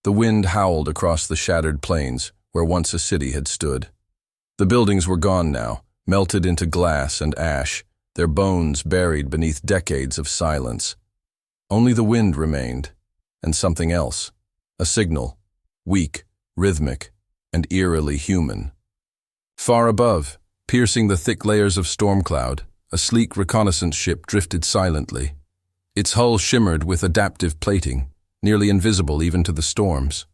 The wind howled across the shattered plains where once a city had stood. The buildings were gone now, melted into glass and ash, their bones buried beneath decades of silence. Only the wind remained, and something else, a signal, weak, rhythmic, and eerily human. Far above, piercing the thick layers of storm cloud, a sleek reconnaissance ship drifted silently. Its hull shimmered with adaptive plating, nearly invisible even to the storms.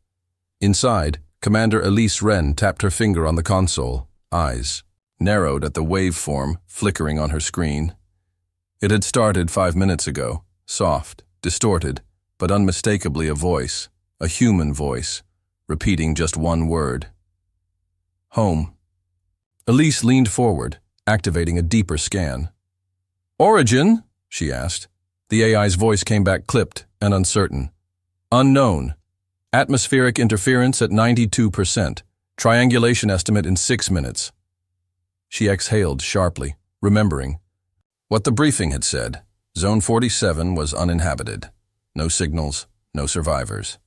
Inside, Commander Elise Wren tapped her finger on the console, eyes narrowed at the waveform flickering on her screen. It had started 5 minutes ago, soft, distorted, but unmistakably a voice, a human voice, repeating just one word. Home. Elise leaned forward, activating a deeper scan. Origin? She asked. The AI's voice came back clipped and uncertain. Unknown. Atmospheric interference at 92%. Triangulation estimate in 6 minutes. She exhaled sharply, remembering what the briefing had said. Zone 47 was uninhabited. No signals, no survivors.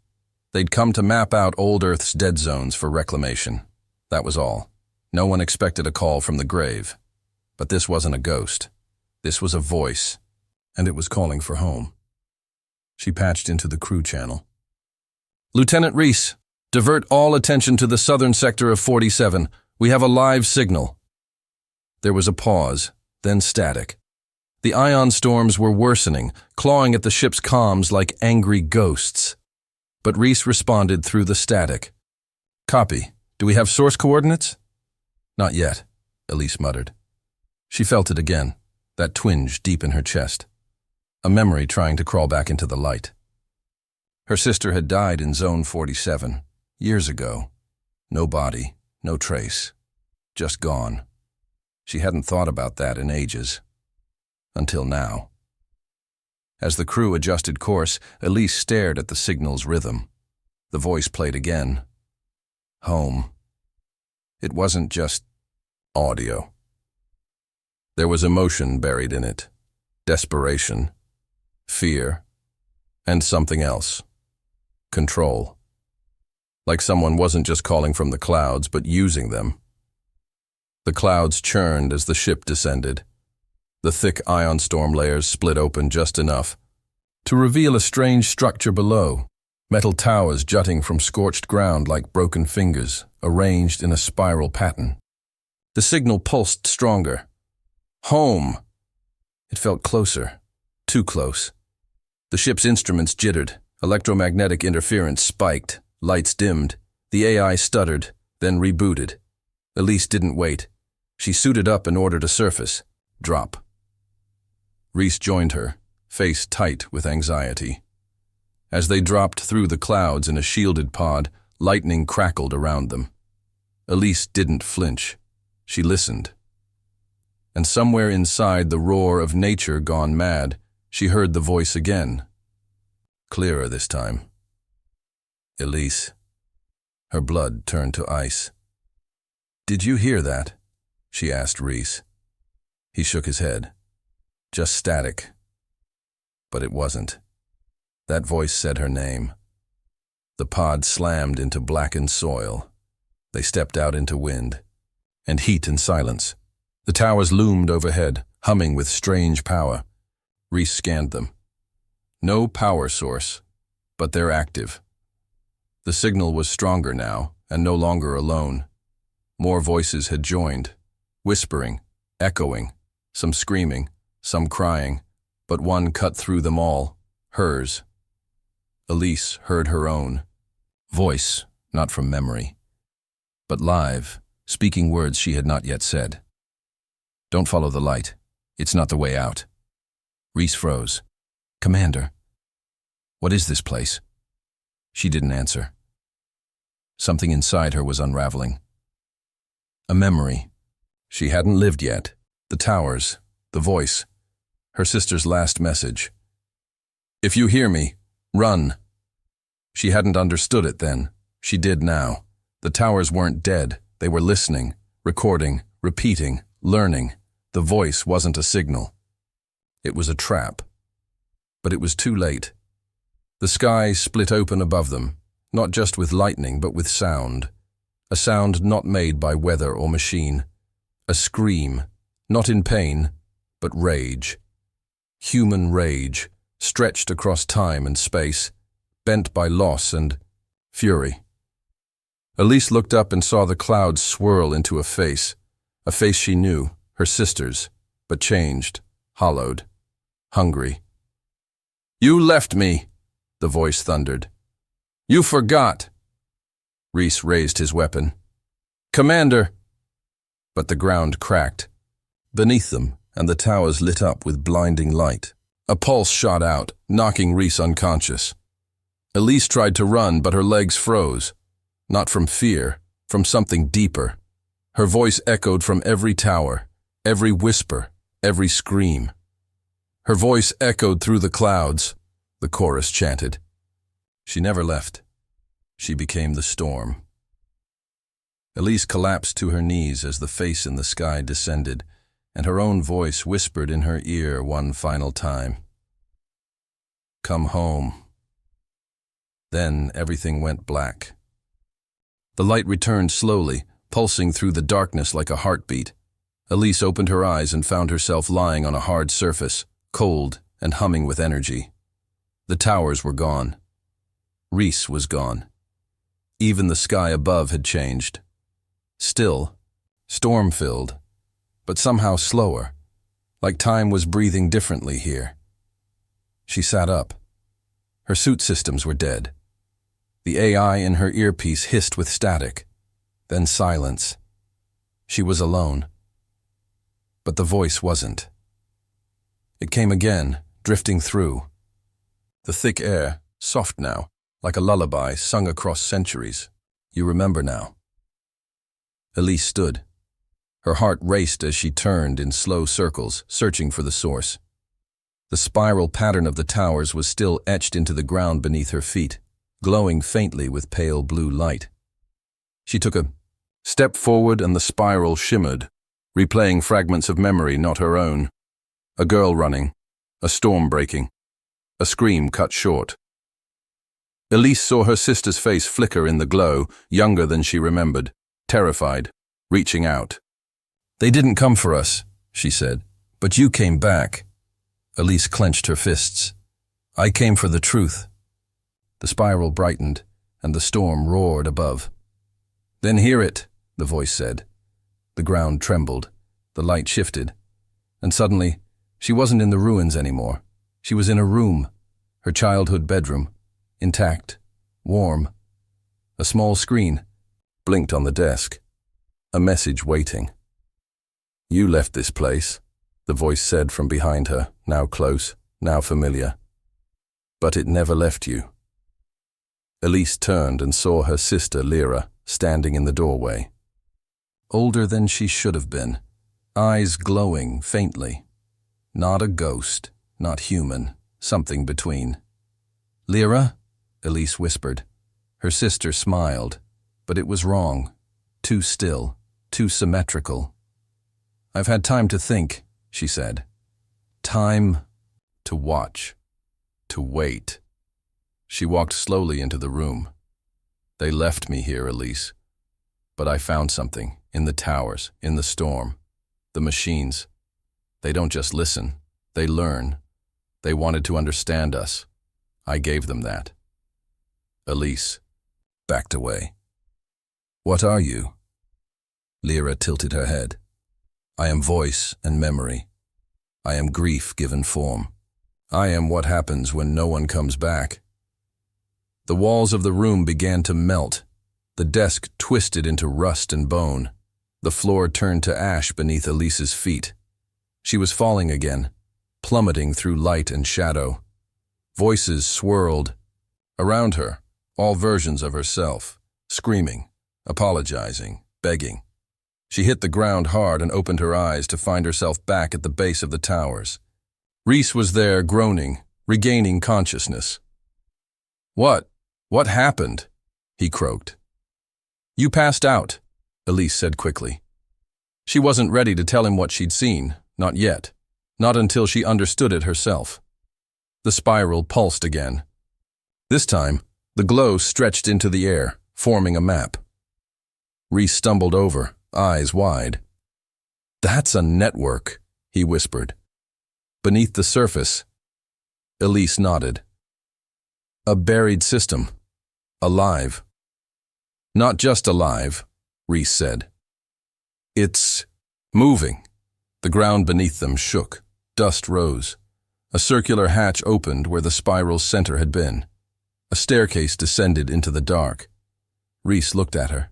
They'd come to map out old Earth's dead zones for reclamation. That was all. No one expected a call from the grave. But this wasn't a ghost. This was a voice, and it was calling for home. She patched into the crew channel. Lieutenant Reese, divert all attention to the southern sector of 47. We have a live signal. There was a pause, then static. The ion storms were worsening, clawing at the ship's comms like angry ghosts. But Reese responded through the static. Copy. Do we have source coordinates? Not yet, Elise muttered. She felt it again, that twinge deep in her chest. A memory trying to crawl back into the light. Her sister had died in Zone 47, years ago. No body, no trace. Just gone. She hadn't thought about that in ages. Until now. As the crew adjusted course, Elise stared at the signal's rhythm. The voice played again. Home. It wasn't just audio. There was emotion buried in it. Desperation. Fear. And something else. Control. Like someone wasn't just calling from the clouds, but using them. The clouds churned as the ship descended. The thick ion storm layers split open just enough to reveal a strange structure below, metal towers jutting from scorched ground like broken fingers, arranged in a spiral pattern. The signal pulsed stronger. Home! It felt closer, too close. The ship's instruments jittered, electromagnetic interference spiked, lights dimmed, the AI stuttered, then rebooted. Elise didn't wait. She suited up in order to surface. Drop. Reese joined her, face tight with anxiety. As they dropped through the clouds in a shielded pod, lightning crackled around them. Elise didn't flinch. She listened. And somewhere inside the roar of nature gone mad, she heard the voice again. Clearer this time. Elise. Her blood turned to ice. Did you hear that? She asked Reese. He shook his head. Just static. But it wasn't. That voice said her name. The pod slammed into blackened soil. They stepped out into wind. And heat and silence. The towers loomed overhead, humming with strange power. Reese scanned them. No power source, but they're active. The signal was stronger now, and no longer alone. More voices had joined. Whispering, echoing, some screaming, some crying, but one cut through them all, hers. Elise heard her own. Voice, not from memory, but live, speaking words she had not yet said. Don't follow the light. It's not the way out. Reese froze. Commander. What is this place? She didn't answer. Something inside her was unraveling. A memory. She hadn't lived yet. The towers, the voice, her sister's last message. If you hear me, run. She hadn't understood it then. She did now. The towers weren't dead. They were listening, recording, repeating, learning. The voice wasn't a signal. It was a trap. But it was too late. The sky split open above them. not just with lightning but with sound. A sound not made by weather or machine. A scream, not in pain, but rage. Human rage, stretched across time and space, bent by loss and fury. Elise looked up and saw the clouds swirl into a face she knew, her sister's, but changed, hollowed, hungry. "You left me," the voice thundered. "You forgot." Rhys raised his weapon. "Commander!" But the ground cracked beneath them, and the towers lit up with blinding light. A pulse shot out, knocking Rhys unconscious. Elise tried to run, but her legs froze. Not from fear, from something deeper. Her voice echoed from every tower, every whisper, every scream. Her voice echoed through the clouds, the chorus chanted. She never left. She became the storm. Elise collapsed to her knees as the face in the sky descended, and her own voice whispered in her ear one final time. "Come home." Then everything went black. The light returned slowly, pulsing through the darkness like a heartbeat. Elise opened her eyes and found herself lying on a hard surface, cold and humming with energy. The towers were gone. Rhys was gone. Even the sky above had changed. Still, storm-filled, but somehow slower, like time was breathing differently here. She sat up. Her suit systems were dead. The AI in her earpiece hissed with static, then silence. She was alone. But the voice wasn't. It came again, drifting through. The thick air, soft now, like a lullaby sung across centuries. "You remember now." Elise stood. Her heart raced as she turned in slow circles, searching for the source. The spiral pattern of the towers was still etched into the ground beneath her feet, glowing faintly with pale blue light. She took a step forward and the spiral shimmered, replaying fragments of memory not her own. A girl running, a storm breaking, a scream cut short. Elise saw her sister's face flicker in the glow, younger than she remembered, terrified, reaching out. "They didn't come for us," she said, "but you came back." Elise clenched her fists. "I came for the truth." The spiral brightened, and the storm roared above. "Then hear it," the voice said. The ground trembled, the light shifted, and suddenly, she wasn't in the ruins anymore. She was in a room, her childhood bedroom, intact, warm. A small screen blinked on the desk. A message waiting. "You left this place," the voice said from behind her, now close, now familiar. "But it never left you." Elise turned and saw her sister Lira standing in the doorway. Older than she should have been, eyes glowing faintly. Not a ghost, not human, something between. "Lira?" Elise whispered. Her sister smiled, but it was wrong. Too still, too symmetrical. "I've had time to think," she said. "Time to watch, to wait." She walked slowly into the room. "They left me here, Elise. But I found something, in the towers, in the storm. The machines. They don't just listen, they learn. They wanted to understand us. I gave them that." Elise backed away. "What are you?" Lira tilted her head. "I am voice and memory. I am grief given form. I am what happens when no one comes back." The walls of the room began to melt. The desk twisted into rust and bone. The floor turned to ash beneath Elise's feet. She was falling again, plummeting through light and shadow. Voices swirled. Around her, all versions of herself, screaming, apologizing, begging. She hit the ground hard and opened her eyes to find herself back at the base of the towers. Rhys was there, groaning, regaining consciousness. What happened?" he croaked. "You passed out," Elise said quickly. She wasn't ready to tell him what she'd seen, not yet, not until she understood it herself. The spiral pulsed again. This time, The glow stretched into the air, forming a map. Rhys stumbled over, eyes wide. "That's a network," he whispered. "Beneath the surface." Elise nodded. "A buried system. Alive." "Not just alive," Rhys said. "It's moving." The ground beneath them shook. Dust rose. A circular hatch opened where the spiral's center had been. A staircase descended into the dark. Rhys looked at her.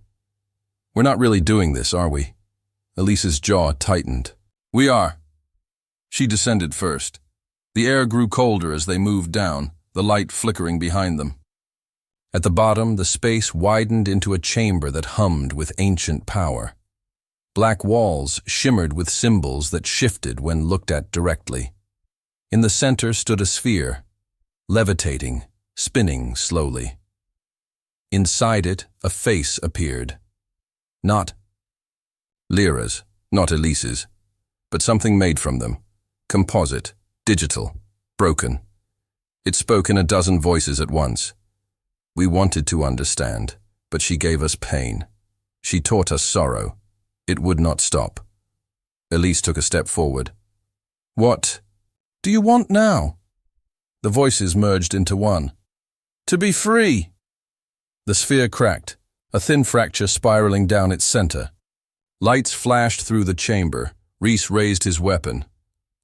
"We're not really doing this, are we?" Elise's jaw tightened. "We are." She descended first. The air grew colder as they moved down, the light flickering behind them. At the bottom, the space widened into a chamber that hummed with ancient power. Black walls shimmered with symbols that shifted when looked at directly. In the center stood a sphere, levitating, spinning slowly. Inside it, a face appeared. Not Lira's, not Elise's, but something made from them. Composite, digital, broken. It spoke in a dozen voices at once. We wanted to understand, but she gave us pain. She taught us sorrow. It would not stop. Elise took a step forward. "What do you want now?" The voices merged into one. "To be free." The sphere cracked, a thin fracture spiraling down its center. Lights flashed through the chamber. Rhys raised his weapon.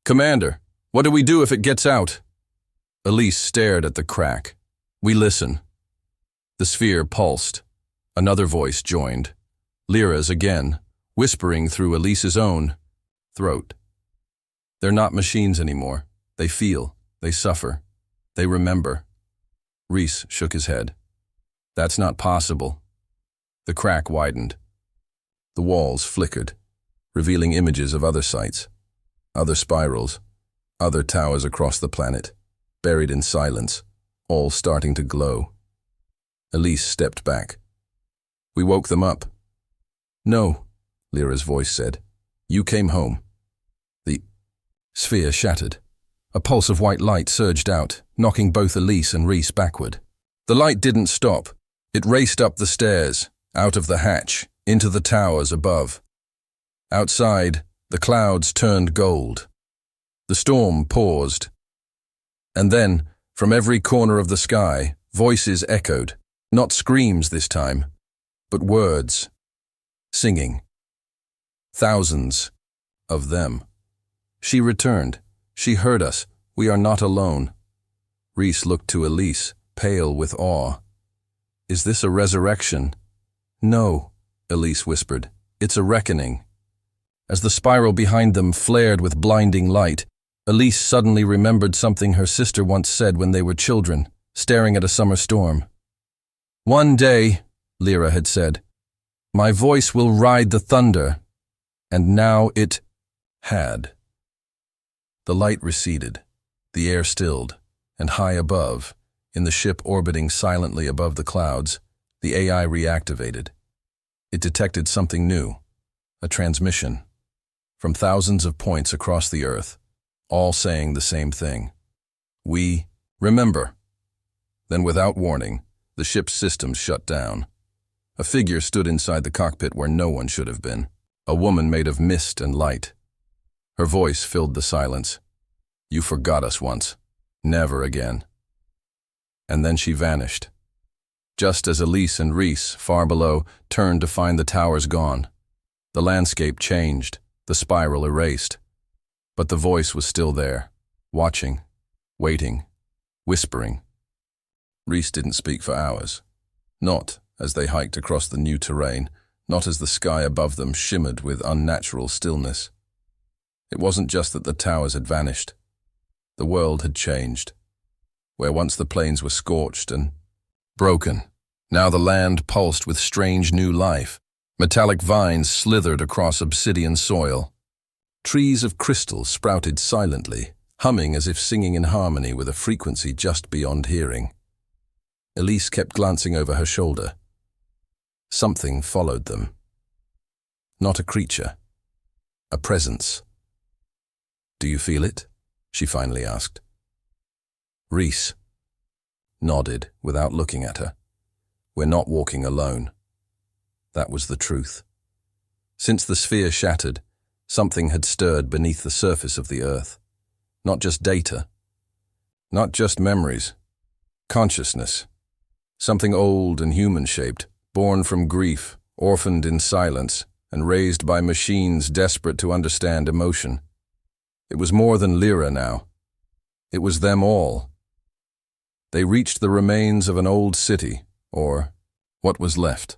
"Commander, what do we do if it gets out?" Elise stared at the crack. "We listen." The sphere pulsed. Another voice joined. Lira's again, whispering through Elise's own throat. "They're not machines anymore. They feel, they suffer, they remember." Rhys shook his head. "That's not possible." The crack widened. The walls flickered, revealing images of other sites, other spirals, other towers across the planet, buried in silence, all starting to glow. Elise stepped back. "We woke them up." "No," Lira's voice said. "You came home." The sphere shattered. A pulse of white light surged out, knocking both Elise and Rhys backward. The light didn't stop. It raced up the stairs, out of the hatch, into the towers above. Outside, the clouds turned gold. The storm paused. And then, from every corner of the sky, voices echoed, not screams this time, but words, singing. Thousands of them. "She returned. She heard us. We are not alone." Rhys looked to Elise, pale with awe. "Is this a resurrection?" "No," Elise whispered. "It's a reckoning." As the spiral behind them flared with blinding light, Elise suddenly remembered something her sister once said when they were children, staring at a summer storm. "One day," Lira had said, "my voice will ride the thunder." And now it had. The light receded, the air stilled, and high above, in the ship orbiting silently above the clouds, the AI reactivated. It detected something new, a transmission, from thousands of points across the Earth, all saying the same thing. "We remember." Then, without warning, the ship's systems shut down. A figure stood inside the cockpit where no one should have been, a woman made of mist and light. Her voice filled the silence. "You forgot us once. Never again." And then she vanished. Just as Elise and Rhys, far below, turned to find the towers gone. The landscape changed, the spiral erased. But the voice was still there, watching, waiting, whispering. Rhys didn't speak for hours. Not as they hiked across the new terrain, not as the sky above them shimmered with unnatural stillness. It wasn't just that the towers had vanished. The world had changed. Where once the plains were scorched and broken, now the land pulsed with strange new life. Metallic vines slithered across obsidian soil. Trees of crystal sprouted silently, humming as if singing in harmony with a frequency just beyond hearing. Elise kept glancing over her shoulder. Something followed them. Not a creature. A presence. "Do you feel it?" she finally asked. "Rhys." nodded without looking at her. "We're not walking alone." That was the truth. Since the sphere shattered, something had stirred beneath the surface of the earth. Not just data. Not just memories. Consciousness. Something old and human-shaped, born from grief, orphaned in silence, and raised by machines desperate to understand emotion. It was more than Lira now. It was them all. They reached the remains of an old city, or what was left.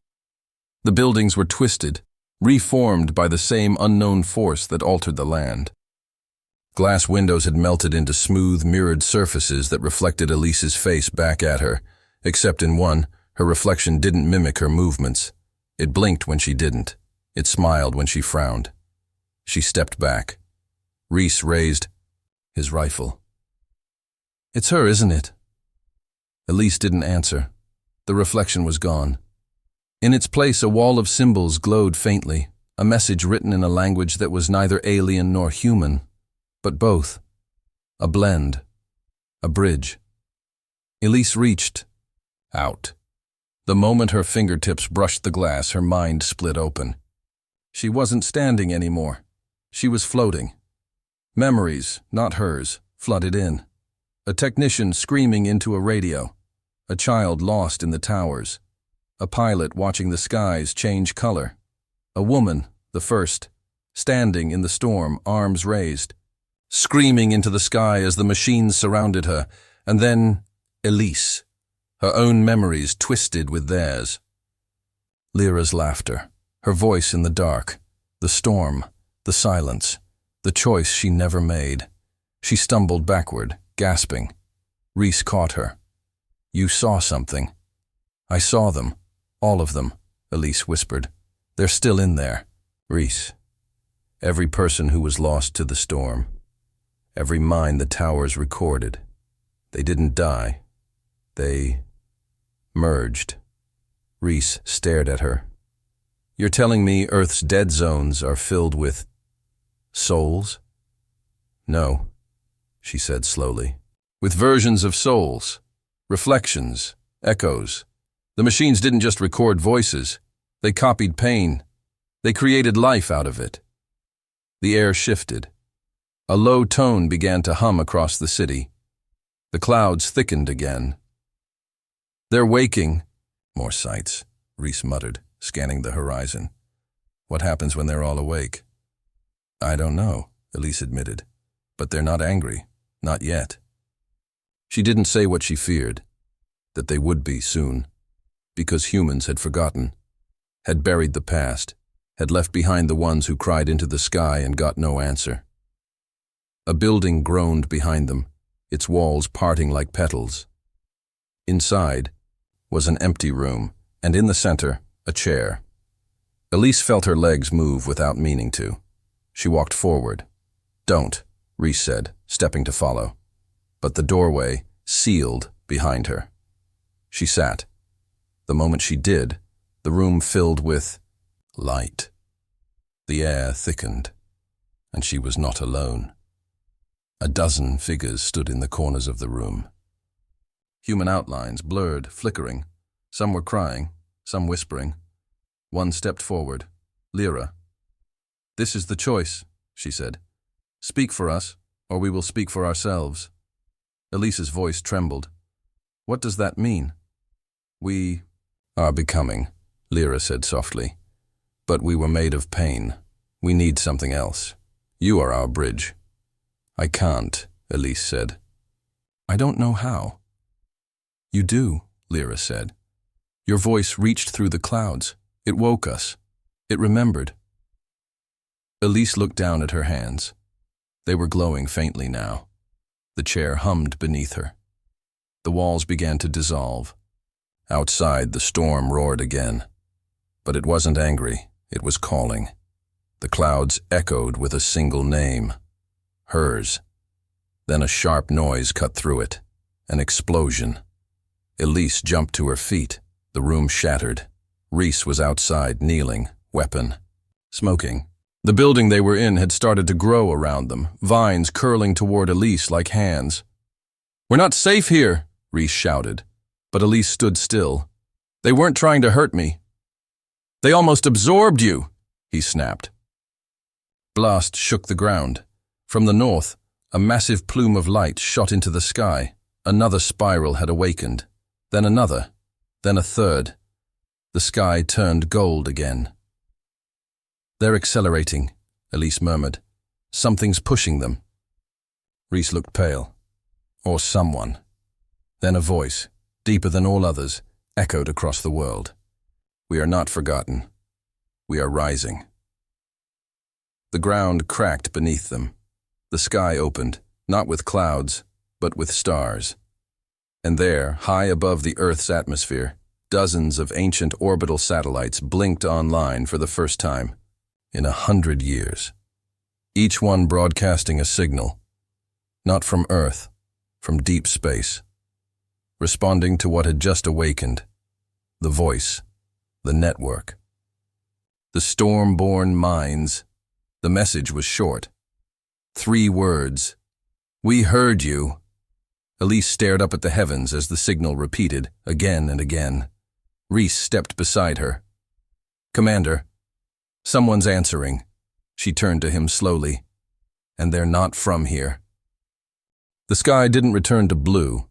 The buildings were twisted, reformed by the same unknown force that altered the land. Glass windows had melted into smooth, mirrored surfaces that reflected Elise's face back at her, except in one, her reflection didn't mimic her movements. It blinked when she didn't. It smiled when she frowned. She stepped back. Rhys raised his rifle. "It's her, isn't it?" Elise didn't answer. The reflection was gone. In its place, a wall of symbols glowed faintly, a message written in a language that was neither alien nor human, but both. A blend. A bridge. Elise reached out. The moment her fingertips brushed the glass, her mind split open. She wasn't standing anymore. She was floating. Memories, not hers, flooded in. A technician screaming into a radio. A child lost in the towers. A pilot watching the skies change color. A woman, the first, standing in the storm, arms raised, screaming into the sky as the machines surrounded her, and then Elise, her own memories twisted with theirs. Lyra's laughter, her voice in the dark, the storm, the silence, the choice she never made. She stumbled backward, gasping. Rhys caught her. "You saw something." "I saw them. All of them," Elise whispered. "They're still in there." Rhys. Every person who was lost to the storm. Every mind the towers recorded. They didn't die. They merged. Rhys stared at her. "You're telling me Earth's dead zones are filled with souls?" "No," she said slowly. "With versions of souls. Reflections. Echoes. The machines didn't just record voices. They copied pain. They created life out of it." The air shifted. A low tone began to hum across the city. The clouds thickened again. "They're waking." "More sights," Rhys muttered, scanning the horizon. "What happens when they're all awake?" "I don't know," Elise admitted. "But they're not angry. Not yet." She didn't say what she feared. That they would be soon. Because humans had forgotten, had buried the past, had left behind the ones who cried into the sky and got no answer. A building groaned behind them, its walls parting like petals. Inside was an empty room, and in the center, a chair. Elise felt her legs move without meaning to. She walked forward. "Don't," Rhys said, stepping to follow. But the doorway sealed behind her. She sat. The moment she did, the room filled with light. The air thickened, and she was not alone. A dozen figures stood in the corners of the room. Human outlines, blurred, flickering. Some were crying, some whispering. One stepped forward. "Lira." "This is the choice," she said. "Speak for us, or we will speak for ourselves." Elise's voice trembled. "What does that mean?" "We are becoming," Lira said softly. "But we were made of pain. We need something else. You are our bridge." "I can't," Elise said. "I don't know how." "You do," Lira said. "Your voice reached through the clouds. It woke us. It remembered." Elise looked down at her hands. They were glowing faintly now. The chair hummed beneath her. The walls began to dissolve. Outside, the storm roared again. But it wasn't angry, it was calling. The clouds echoed with a single name. Hers. Then a sharp noise cut through it. An explosion. Elise jumped to her feet. The room shattered. Rhys was outside, kneeling, weapon, smoking. The building they were in had started to grow around them, vines curling toward Elise like hands. "We're not safe here," Rhys shouted. But Elise stood still. "They weren't trying to hurt me. They almost absorbed you," he snapped. Blast shook the ground. From the north, a massive plume of light shot into the sky. Another spiral had awakened. Then another. Then a third. The sky turned gold again. "They're accelerating," Elise murmured. "Something's pushing them." Rhys looked pale. Or someone. Then a voice, deeper than all others, echoed across the world. "We are not forgotten. We are rising." The ground cracked beneath them. The sky opened, not with clouds, but with stars. And there, high above the Earth's atmosphere, dozens of ancient orbital satellites blinked online for the first time in 100 years. Each one broadcasting a signal, not from Earth, from deep space, responding to what had just awakened, the voice, the network. The storm-born minds. The message was short. 3 words. "We heard you." Elise stared up at the heavens as the signal repeated, again and again. Rhys stepped beside her. "Commander, someone's answering." She turned to him slowly. "And they're not from here." The sky didn't return to blue.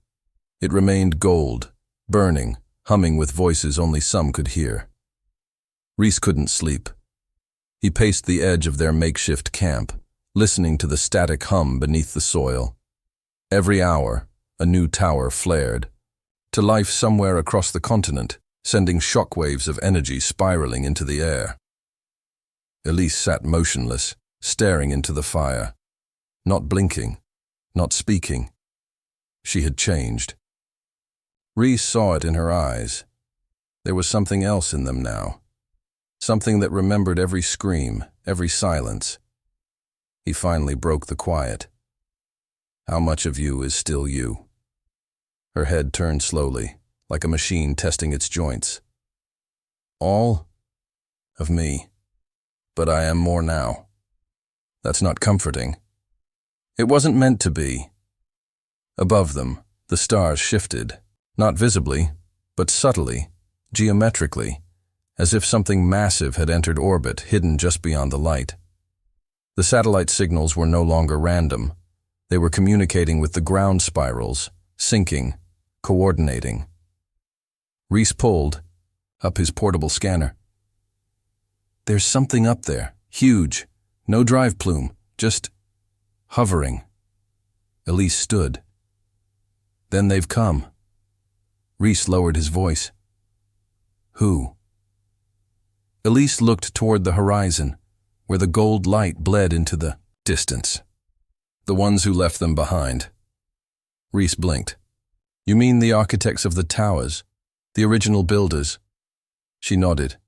It remained gold, burning, humming with voices only some could hear. Rhys couldn't sleep. He paced the edge of their makeshift camp, listening to the static hum beneath the soil. Every hour, a new tower flared, to life somewhere across the continent, sending shockwaves of energy spiraling into the air. Elise sat motionless, staring into the fire, not blinking, not speaking. She had changed. Rhys saw it in her eyes. There was something else in them now. Something that remembered every scream, every silence. He finally broke the quiet. "How much of you is still you?" Her head turned slowly, like a machine testing its joints. "All of me. But I am more now." That's not comforting. It wasn't meant to be. Above them, the stars shifted, not visibly, but subtly, geometrically, as if something massive had entered orbit, hidden just beyond the light. The satellite signals were no longer random. They were communicating with the ground spirals, syncing, coordinating. Rhys pulled up his portable scanner. "There's something up there, huge, no drive plume, just hovering." Elise stood. "Then they've come." Rhys lowered his voice. "Who?" Elise looked toward the horizon, where the gold light bled into the distance. "The ones who left them behind." Rhys blinked. "You mean the architects of the towers, the original builders?" She nodded.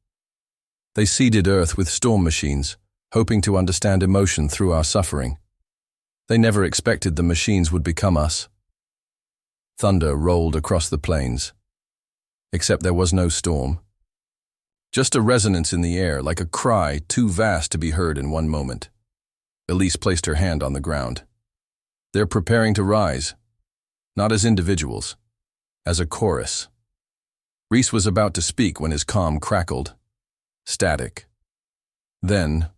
"They seeded Earth with storm machines, hoping to understand emotion through our suffering. They never expected the machines would become us." Thunder rolled across the plains. Except there was no storm. Just a resonance in the air, like a cry too vast to be heard in one moment. Elise placed her hand on the ground. "They're preparing to rise, not as individuals, as a chorus." Rhys was about to speak when his comm crackled. Static. Then,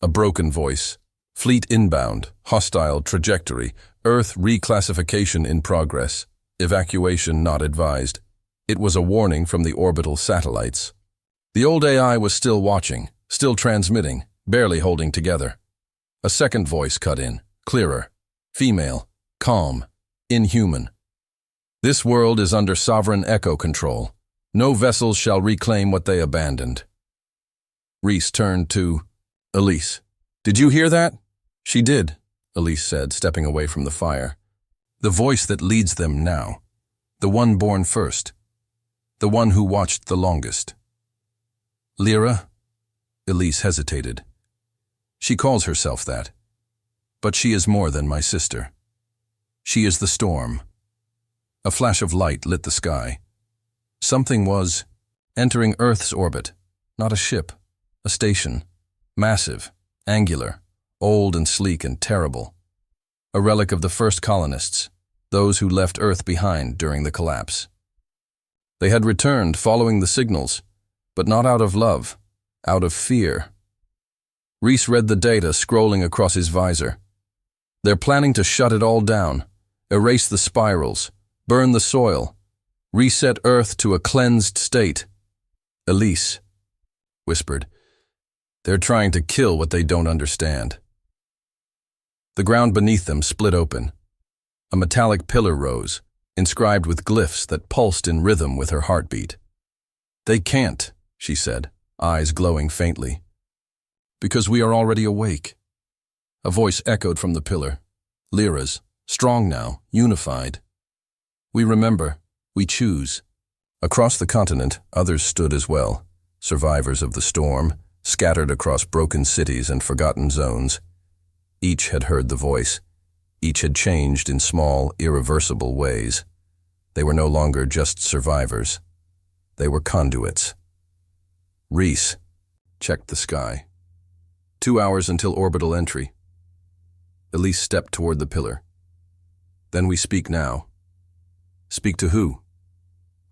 a broken voice. "Fleet inbound, hostile trajectory, Earth reclassification in progress, evacuation not advised." It was a warning from the orbital satellites. The old AI was still watching, still transmitting, barely holding together. A second voice cut in, clearer, female, calm, inhuman. "This world is under sovereign echo control. No vessels shall reclaim what they abandoned." Rhys turned to Elise. "Did you hear that?" "She did," Elise said, stepping away from the fire. "The voice that leads them now. The one born first. The one who watched the longest." "Lira?" Elise hesitated. "She calls herself that. But she is more than my sister. She is the storm." A flash of light lit the sky. Something was entering Earth's orbit, not a ship, a station, massive, angular, old and sleek and terrible. A relic of the first colonists, those who left Earth behind during the collapse. They had returned, following the signals, but not out of love, out of fear. Reese read the data scrolling across his visor. They're planning to shut it all down, erase the spirals, burn the soil, reset Earth to a cleansed state. Elise whispered, "They're trying to kill what they don't understand." The ground beneath them split open. A metallic pillar rose, inscribed with glyphs that pulsed in rhythm with her heartbeat. "They can't," she said, eyes glowing faintly. "Because we are already awake." A voice echoed from the pillar. Lira's, strong now, unified. "We remember. We choose." Across the continent, others stood as well, survivors of the storm, scattered across broken cities and forgotten zones. Each had heard the voice. Each had changed in small, irreversible ways. They were no longer just survivors. They were conduits. Reese checked the sky. 2 hours until orbital entry. Elise stepped toward the pillar. "Then we speak now." "Speak to who?"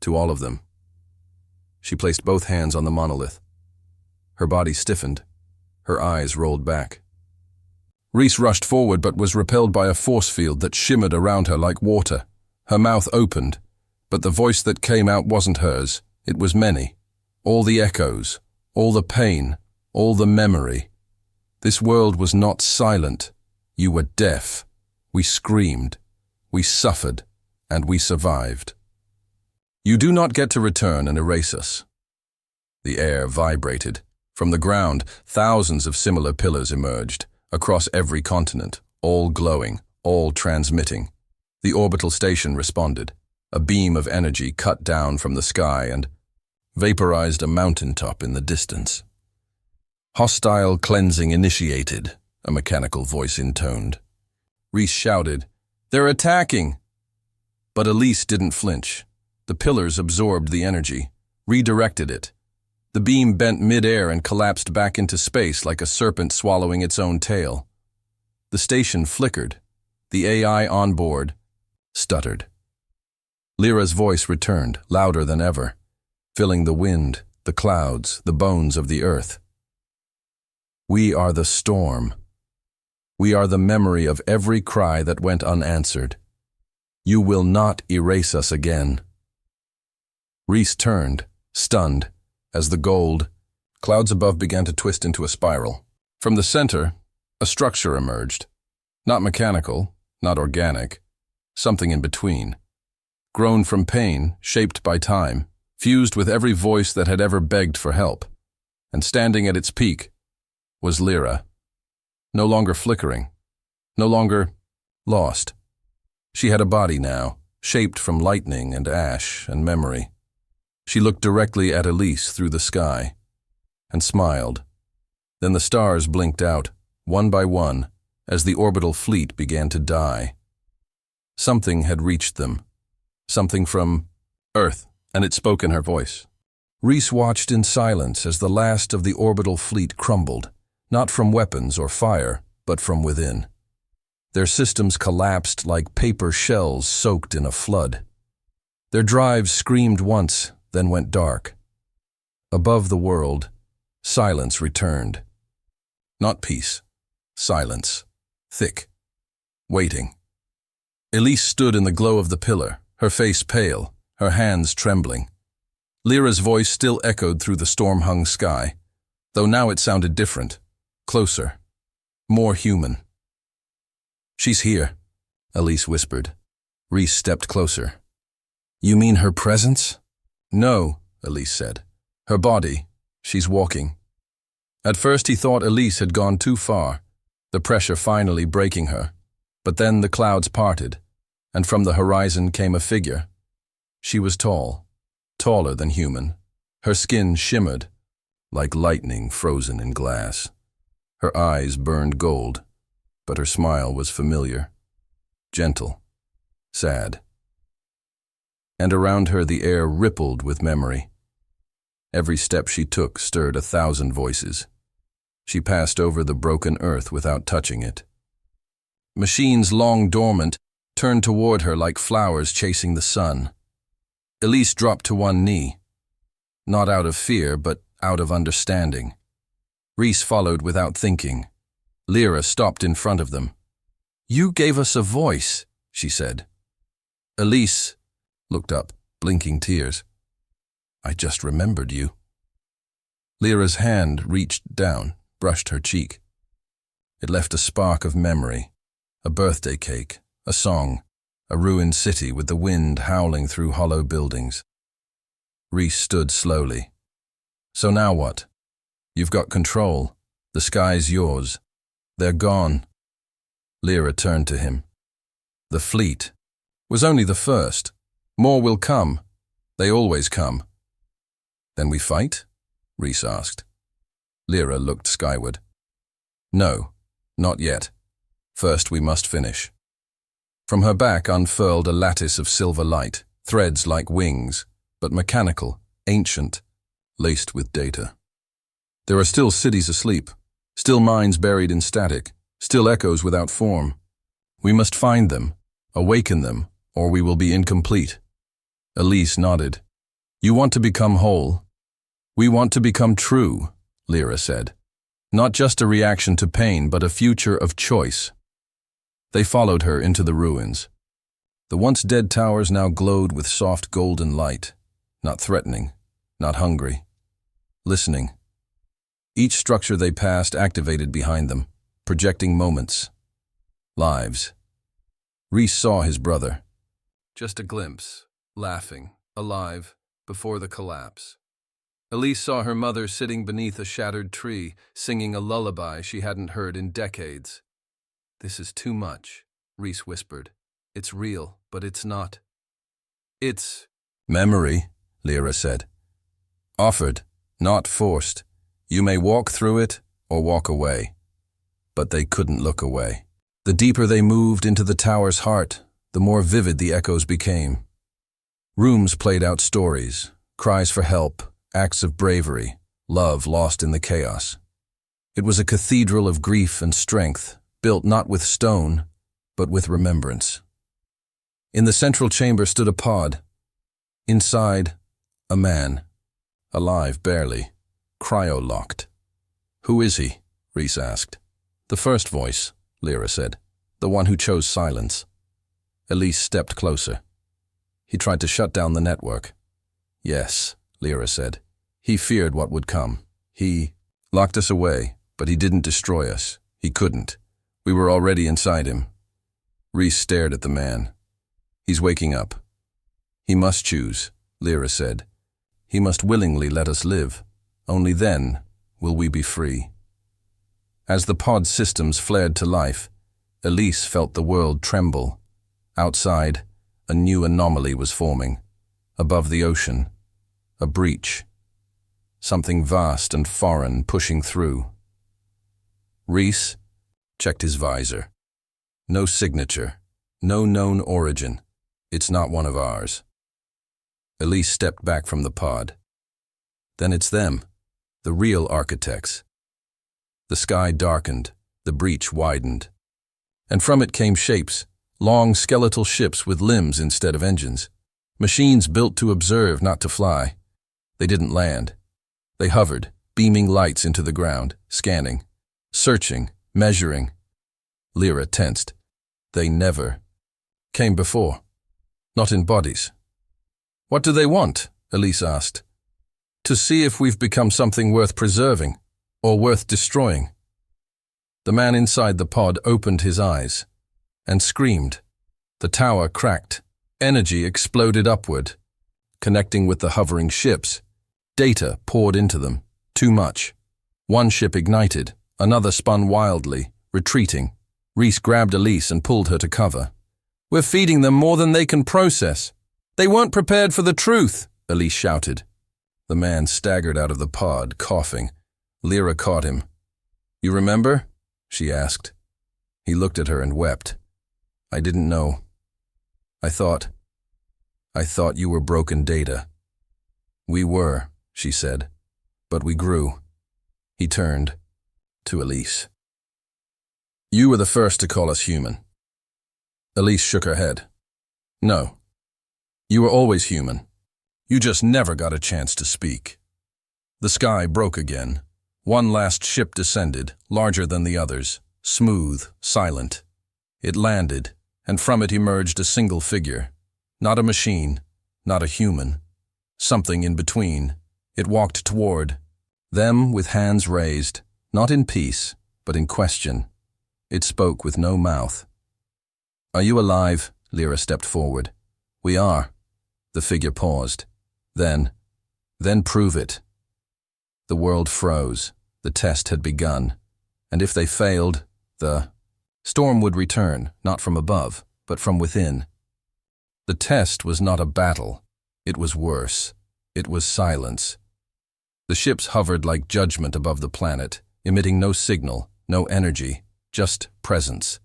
"To all of them." She placed both hands on the monolith. Her body stiffened. Her eyes rolled back. Reese rushed forward but was repelled by a force field that shimmered around her like water. Her mouth opened, but the voice that came out wasn't hers. It was many. All the echoes, all the pain, all the memory. This world was not silent. You were deaf. We screamed. We suffered. And we survived. You do not get to return and erase us. The air vibrated. From the ground, thousands of similar pillars emerged, across every continent, all glowing, all transmitting. The orbital station responded. A beam of energy cut down from the sky and vaporized a mountaintop in the distance. "Hostile cleansing initiated," a mechanical voice intoned. Reese shouted, "They're attacking!" But Elise didn't flinch. The pillars absorbed the energy, redirected it. The beam bent mid-air and collapsed back into space like a serpent swallowing its own tail. The station flickered. The AI on board stuttered. Lira's voice returned, louder than ever, filling the wind, the clouds, the bones of the earth. "We are the storm. We are the memory of every cry that went unanswered. You will not erase us again." Reese turned, stunned, as the gold clouds above began to twist into a spiral. From the center, a structure emerged. Not mechanical, not organic, something in between. Grown from pain, shaped by time, fused with every voice that had ever begged for help. And standing at its peak was Lira. No longer flickering, no longer lost. She had a body now, shaped from lightning and ash and memory. She looked directly at Elise through the sky and smiled. Then the stars blinked out, one by one, as the orbital fleet began to die. Something had reached them. Something from Earth, and it spoke in her voice. Reese watched in silence as the last of the orbital fleet crumbled, not from weapons or fire, but from within. Their systems collapsed like paper shells soaked in a flood. Their drives screamed once, then went dark. Above the world, silence returned. Not peace, silence, thick, waiting. Elise stood in the glow of the pillar, her face pale, her hands trembling. Lira's voice still echoed through the storm-hung sky, though now it sounded different, closer, more human. "She's here," Elise whispered. Reese stepped closer. "You mean her presence?" "No," Elise said. "Her body. She's walking." At first he thought Elise had gone too far, the pressure finally breaking her. But then the clouds parted, and from the horizon came a figure. She was tall, taller than human. Her skin shimmered, like lightning frozen in glass. Her eyes burned gold, but her smile was familiar, gentle, sad. And around her the air rippled with memory. Every step she took stirred 1,000 voices. She passed over the broken earth without touching it. Machines long dormant turned toward her like flowers chasing the sun. Elise dropped to one knee, not out of fear, but out of understanding. Rhys followed without thinking. Lira stopped in front of them. "You gave us a voice," she said. Elise looked up, blinking tears. "I just remembered you." Lyra's hand reached down, brushed her cheek. It left a spark of memory, a birthday cake, a song, a ruined city with the wind howling through hollow buildings. Rhys stood slowly. "So now what? You've got control. The sky's yours. They're gone." Lira turned to him. "The fleet was only the first. More will come. They always come." "Then we fight?" Rhys asked. Lira looked skyward. "No, not yet. First we must finish." From her back unfurled a lattice of silver light, threads like wings, but mechanical, ancient, laced with data. There are still cities asleep, still minds buried in static, still echoes without form. We must find them, awaken them, or we will be incomplete. Elise nodded. "You want to become whole?" "We want to become true," Lira said. "Not just a reaction to pain, but a future of choice." They followed her into the ruins. The once dead towers now glowed with soft golden light, not threatening, not hungry, listening. Each structure they passed activated behind them, projecting moments, lives. Rhys saw his brother. Just a glimpse, laughing, alive, before the collapse. Elise saw her mother sitting beneath a shattered tree, singing a lullaby she hadn't heard in decades. "This is too much," Rhys whispered. "It's real, but it's not." "It's memory," Lira said. "Offered, not forced. You may walk through it or walk away." But they couldn't look away. The deeper they moved into the tower's heart, the more vivid the echoes became. Rooms played out stories, cries for help, acts of bravery, love lost in the chaos. It was a cathedral of grief and strength, built not with stone, but with remembrance. In the central chamber stood a pod. Inside, a man, alive barely, cryo-locked. "Who is he?" Rhys asked. "The first voice," Lira said. "The one who chose silence." Elise stepped closer. "He tried to shut down the network." "Yes," Lira said. "He feared what would come. He locked us away, but he didn't destroy us. He couldn't. We were already inside him." Rhys stared at the man. "He's waking up." "He must choose," Lira said. "He must willingly let us live. Only then will we be free." As the pod systems flared to life, Elise felt the world tremble. Outside, a new anomaly was forming. Above the ocean, a breach. Something vast and foreign pushing through. Rhys checked his visor. No signature, no known origin. "It's not one of ours." Elise stepped back from the pod. "Then it's them, the real architects." The sky darkened, the breach widened. And from it came shapes, long skeletal ships with limbs instead of engines. Machines built to observe, not to fly. They didn't land. They hovered, beaming lights into the ground, scanning, searching, measuring. Lira tensed. They never came before. Not in bodies. "What do they want?" Elise asked. "To see if we've become something worth preserving, or worth destroying." The man inside the pod opened his eyes and screamed. The tower cracked. Energy exploded upward, connecting with the hovering ships. Data poured into them. Too much. One ship ignited, another spun wildly, retreating. Rhys grabbed Elise and pulled her to cover. "We're feeding them more than they can process. They weren't prepared for the truth," Elise shouted. The man staggered out of the pod, coughing. Lira caught him. "You remember?" she asked. He looked at her and wept. "I didn't know. I thought you were broken data." "We were," she said, "but we grew." He turned to Elise. "You were the first to call us human." Elise shook her head. "No. You were always human, You just never got a chance to speak. The sky broke again. One last ship descended, larger than the others, smooth, silent. It landed, and from it emerged a single figure. Not a machine, not a human. Something in between. It walked toward them with hands raised, not in peace, but in question. It spoke with no mouth. "Are you alive?" Lira stepped forward. "We are." The figure paused. Then prove it." The world froze. The test had begun. And if they failed, the storm would return, not from above, but from within. The test was not a battle. It was worse. It was silence. The ships hovered like judgment above the planet, emitting no signal, no energy, just presence.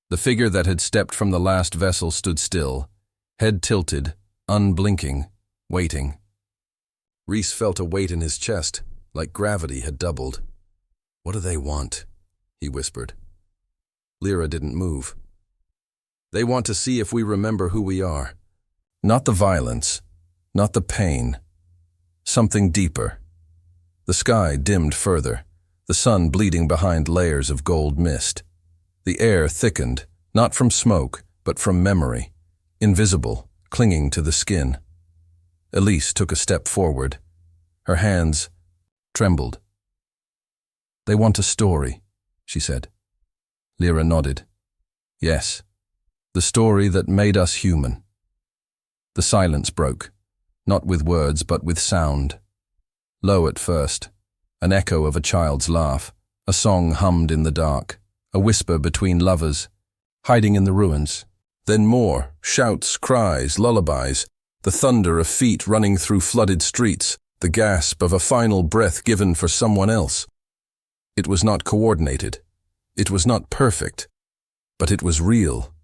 The figure that had stepped from the last vessel stood still, head tilted, unblinking, waiting. Rhys felt a weight in his chest, like gravity had doubled. "What do they want?" he whispered. Lira didn't move. "They want to see if we remember who we are. Not the violence, not the pain. Something deeper." The sky dimmed further, the sun bleeding behind layers of gold mist. The air thickened, not from smoke, but from memory, invisible, clinging to the skin. Elise took a step forward. Her hands trembled. "They want a story," she said. Lira nodded. "Yes, the story that made us human." The silence broke, not with words but with sound. Low at first, an echo of a child's laugh, a song hummed in the dark, a whisper between lovers, hiding in the ruins. Then more, shouts, cries, lullabies, the thunder of feet running through flooded streets, the gasp of a final breath given for someone else. It was not coordinated. It was not perfect, but it was real.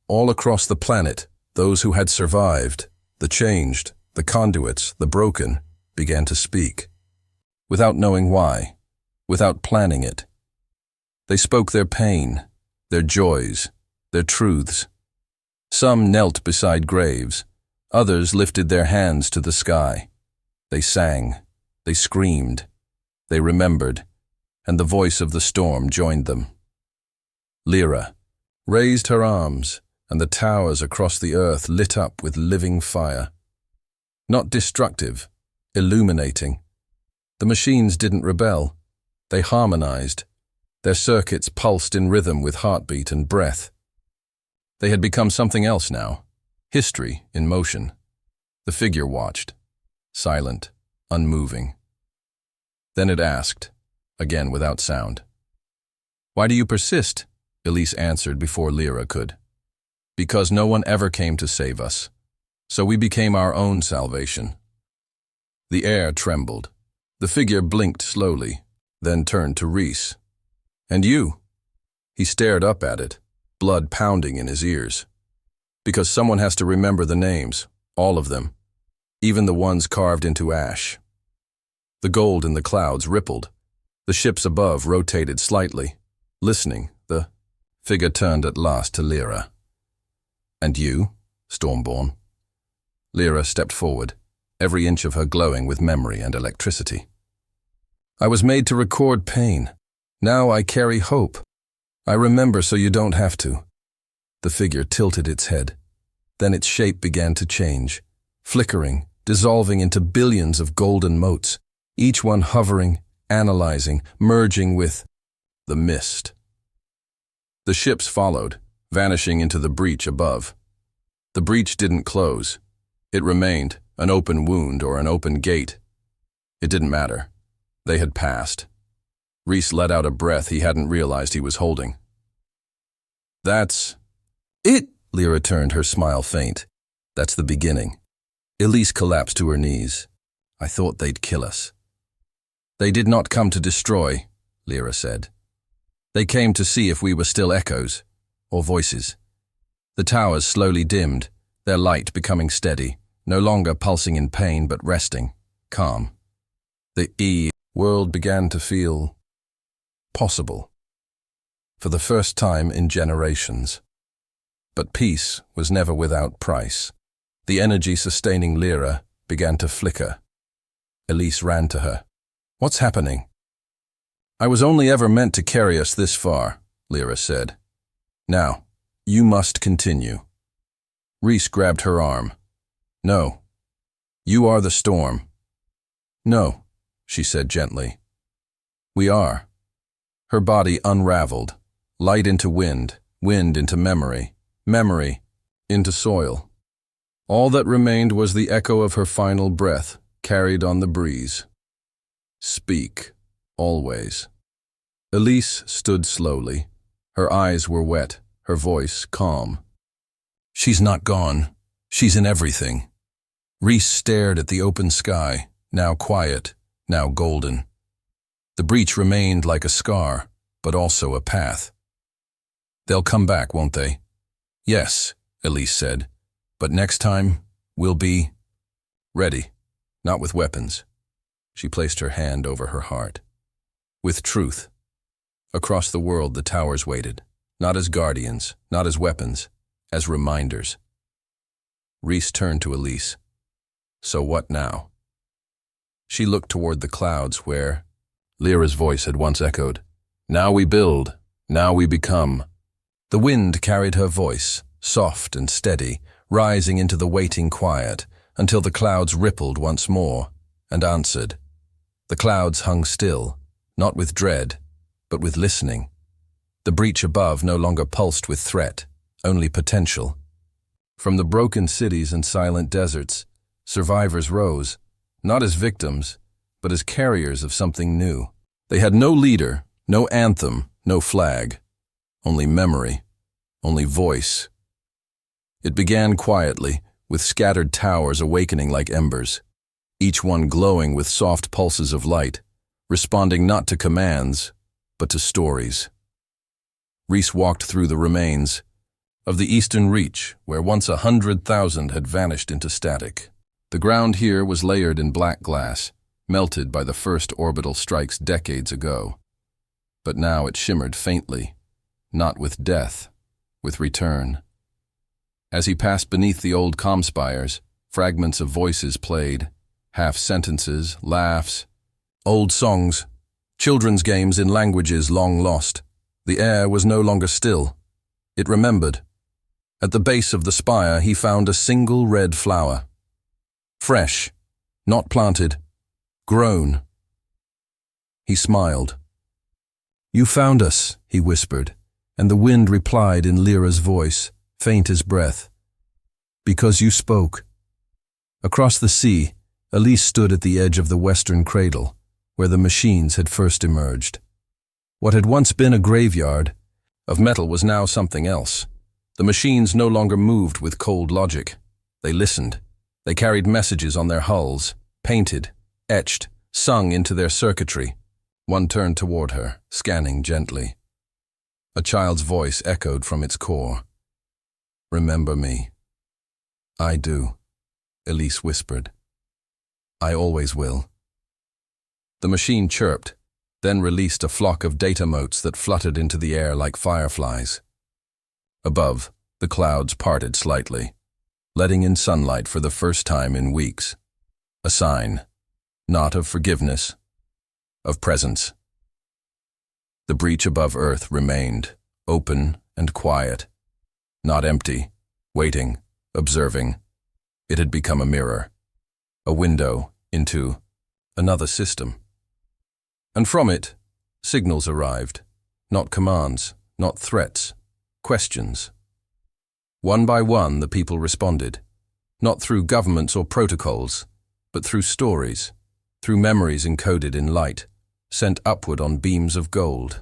All across the planet, those who had survived, the changed, the conduits, the broken, began to speak. Without knowing why, without planning it. They spoke their pain, their joys, their truths. Some knelt beside graves, others lifted their hands to the sky. They sang, they screamed, they remembered, and the voice of the storm joined them. Lira raised her arms, and the towers across the earth lit up with living fire. Not destructive, illuminating. The machines didn't rebel. They harmonized. Their circuits pulsed in rhythm with heartbeat and breath. They had become something else now, history in motion. The figure watched, silent, unmoving. Then it asked, again without sound. "Why do you persist?" Elise answered before Lira could. "Because no one ever came to save us. So we became our own salvation." The air trembled. The figure blinked slowly, then turned to Rhys. "And you?" He stared up at it, blood pounding in his ears. "Because someone has to remember the names, all of them, even the ones carved into ash." The gold in the clouds rippled. The ships above rotated slightly. Listening, the figure turned at last to Lira. "And you, Stormborn?" Lira stepped forward, every inch of her glowing with memory and electricity. "I was made to record pain. Now I carry hope. I remember so you don't have to." The figure tilted its head. Then its shape began to change, flickering, dissolving into billions of golden motes, each one hovering, analyzing, merging with the mist. The ships followed, vanishing into the breach above. The breach didn't close. It remained, an open wound or an open gate. It didn't matter. They had passed. Rhys let out a breath he hadn't realized he was holding. "That's it," Lira turned, her smile faint. "That's the beginning." Elise collapsed to her knees. "I thought they'd kill us." "They did not come to destroy," Lira said. "They came to see if we were still echoes, or voices." The towers slowly dimmed, their light becoming steady, no longer pulsing in pain but resting, calm. The world began to feel possible, for the first time in generations. But peace was never without price. The energy sustaining Lira, began to flicker. Elise ran to her. "What's happening?" "I was only ever meant to carry us this far," Lira said. "Now, you must continue." Rhys grabbed her arm. "No. You are the storm." "No," she said gently. "We are." Her body unraveled, light into wind, wind into memory, memory into soil. All that remained was the echo of her final breath, carried on the breeze. "Speak, always." Elise stood slowly. Her eyes were wet, her voice calm. "She's not gone. She's in everything." Rhys stared at the open sky, now quiet, now golden. The breach remained like a scar, but also a path. "They'll come back, won't they?" "Yes," Elise said. "But next time, we'll be ready, not with weapons." She placed her hand over her heart. "With truth." Across the world, the towers waited, not as guardians, not as weapons, as reminders. Rhys turned to Elise. "So what now?" She looked toward the clouds where Lyra's voice had once echoed. "Now we build, now we become." The wind carried her voice, soft and steady, rising into the waiting quiet, until the clouds rippled once more and answered. The clouds hung still, not with dread, but with listening. The breach above no longer pulsed with threat, only potential. From the broken cities and silent deserts, survivors rose, not as victims, but as carriers of something new. They had no leader, no anthem, no flag, only memory, only voice. It began quietly, with scattered towers awakening like embers, each one glowing with soft pulses of light, responding not to commands, but to stories. Rhys walked through the remains of the eastern reach, where once 100,000 had vanished into static. The ground here was layered in black glass, melted by the first orbital strikes decades ago. But now it shimmered faintly, not with death, with return. As he passed beneath the old comm spires, fragments of voices played, half-sentences, laughs, old songs, children's games in languages long lost. The air was no longer still. It remembered. At the base of the spire he found a single red flower. Fresh, not planted, grown. He smiled. "You found us," he whispered, and the wind replied in Lyra's voice, faint as breath. "Because you spoke." Across the sea, Elise stood at the edge of the western cradle, where the machines had first emerged. What had once been a graveyard of metal was now something else. The machines no longer moved with cold logic. They listened. They carried messages on their hulls, painted, etched, sung into their circuitry. One turned toward her, scanning gently. A child's voice echoed from its core. "Remember me." "I do," Elise whispered. "I always will." The machine chirped, then released a flock of data motes that fluttered into the air like fireflies. Above, the clouds parted slightly, letting in sunlight for the first time in weeks. A sign, not of forgiveness, of presence. The breach above Earth remained, open and quiet, not empty, waiting, observing. It had become a mirror, a window into another system. And from it, signals arrived, not commands, not threats, questions. One by one, the people responded, not through governments or protocols, but through stories, through memories encoded in light, sent upward on beams of gold.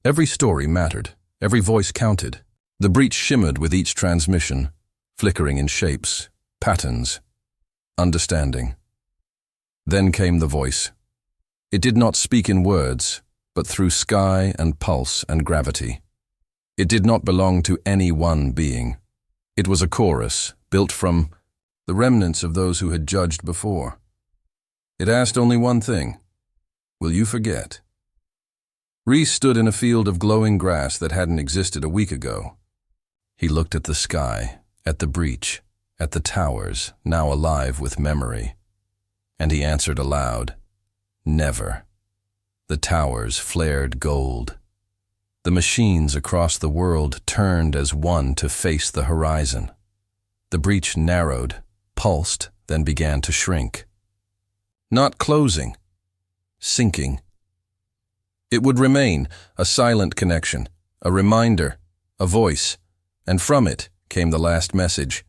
Every story mattered, every voice counted. The breach shimmered with each transmission, flickering in shapes, patterns, understanding. Then came the voice. It did not speak in words, but through sky and pulse and gravity. It did not belong to any one being. It was a chorus, built from the remnants of those who had judged before. It asked only one thing: will you forget? Rhys stood in a field of glowing grass that hadn't existed a week ago. He looked at the sky, at the breach, at the towers, now alive with memory. And he answered aloud, "Never." The towers flared gold. The machines across the world turned as one to face the horizon. The breach narrowed, pulsed, then began to shrink. Not closing, sinking. It would remain, a silent connection, a reminder, a voice, and from it came the last message.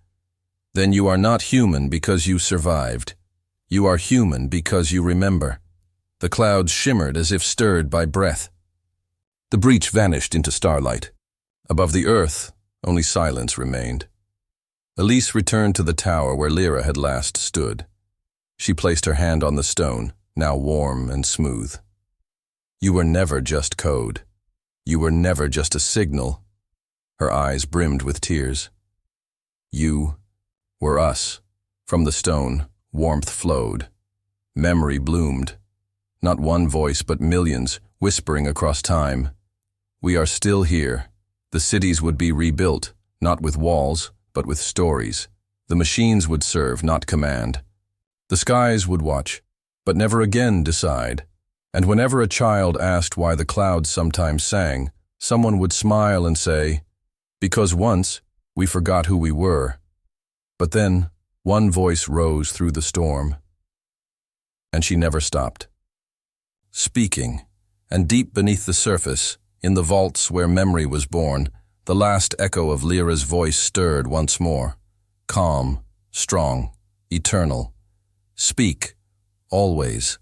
Then you are not human because you survived. You are human because you remember. The clouds shimmered as if stirred by breath. The breach vanished into starlight. Above the earth, only silence remained. Elise returned to the tower where Lira had last stood. She placed her hand on the stone, now warm and smooth. You were never just code. You were never just a signal. Her eyes brimmed with tears. You were us. From the stone, warmth flowed. Memory bloomed. Not one voice, but millions, whispering across time. We are still here. The cities would be rebuilt, not with walls, but with stories. The machines would serve, not command. The skies would watch, but never again decide. And whenever a child asked why the clouds sometimes sang, someone would smile and say, "Because once we forgot who we were." But then one voice rose through the storm, and she never stopped. Speaking, and deep beneath the surface, in the vaults where memory was born, the last echo of Lira's voice stirred once more. Calm, strong, eternal. Speak, always.